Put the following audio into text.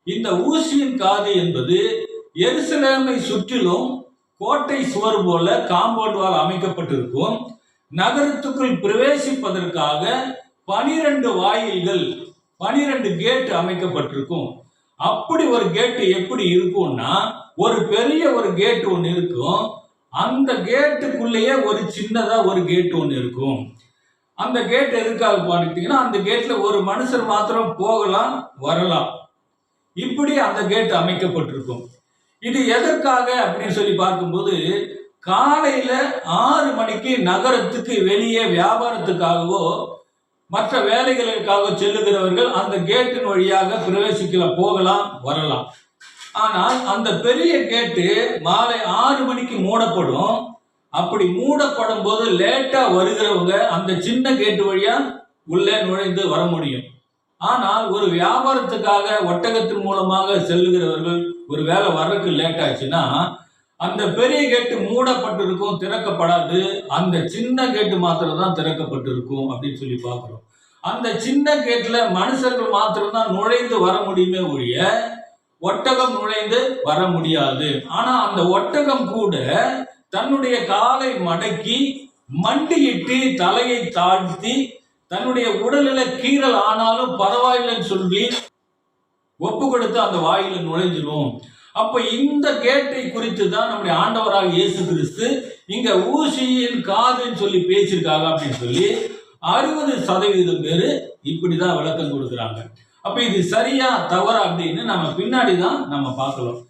இந்த ஊசியின் காது என்பது எருசலேமை சுற்றிலும் கோட்டை சுவர் போல காம்பவுண்ட் வால் அமைக்கப்பட்டிருக்கும். நகரத்துக்குள் பிரவேசிப்பதற்காக 12 வாயில்கள், 12 கேட் அமைக்கப்பட்டிருக்கும். அப்படி ஒரு கேட்டு எப்படி இருக்கும்னா, ஒரு பெரிய ஒரு கேட் ஒன்று இருக்கும். அந்த கேட்டுக்குள்ளேயே ஒரு சின்னதா ஒரு கேட் ஒன்று இருக்கும். அந்த கேட் எதுக்காக பார்த்தீங்கன்னா, அந்த கேட்ல ஒரு மனுஷர் மாத்திரம் போகலாம் வரலாம். இப்படி அந்த கேட் அமைக்கப்பட்டிருக்கும். இது எதற்காக அப்படின்னு சொல்லி பார்க்கும்போது, காலையில 6 மணிக்கு நகரத்துக்கு வெளியே வியாபாரத்துக்காகவோ மற்ற வேலைகளுக்காக செல்லுகிறவர்கள் அந்த கேட்டின் வழியாக பிரவேசிக்கலாம், போகலாம் வரலாம். ஆனால் அந்த பெரிய கேட்டு மாலை 6 மணிக்கு மூடப்படும். அப்படி மூடப்படும் போது லேட்டா வருகிறவங்க அந்த சின்ன கேட்டு வழியா உள்ளே நுழைந்து வர முடியும். ஆனால் ஒரு வியாபாரத்துக்காக ஒட்டகத்தின் மூலமாக செல்லுகிறவர்கள் ஒரு வேலை வர்றதுக்கு லேட் ஆச்சுன்னா, அந்த பெரிய கேட்டு மூடப்பட்டிருக்கும், திறக்கப்படாது. அந்த சின்ன கேட்டு மாத்திரம் தான் திறக்கப்பட்டிருக்கும் அப்படின்னு சொல்லி பார்க்கிறோம். அந்த சின்ன கேட்ல மனுஷர்கள் மாத்திரம் தான் நுழைந்து வர முடியுமே ஒழிய ஒட்டகம் நுழைந்து வர முடியாது. ஆனா அந்த ஒட்டகம் கூட தன்னுடைய காலை மடக்கி மண்டியிட்டு தலையை தாழ்த்தி தன்னுடைய உடலில கீறல் ஆனாலும் பரவாயில்லைன்னு சொல்லி ஒப்பு கொடுத்து அந்த வாயில நுழைஞ்சிடும். அப்ப இந்த கேட்டை குறித்து தான் நம்முடைய ஆண்டவராக இயேசு கிறிஸ்து இங்க ஊசியின் காதுன்னு சொல்லி பேசியிருக்காங்க அப்படின்னு சொல்லி 60% பேரு இப்படிதான் விளக்கம் கொடுக்குறாங்க. அப்ப இது சரியா தவறா அப்படின்னு நம்ம பின்னாடி தான் நம்ம பார்க்கலாம்.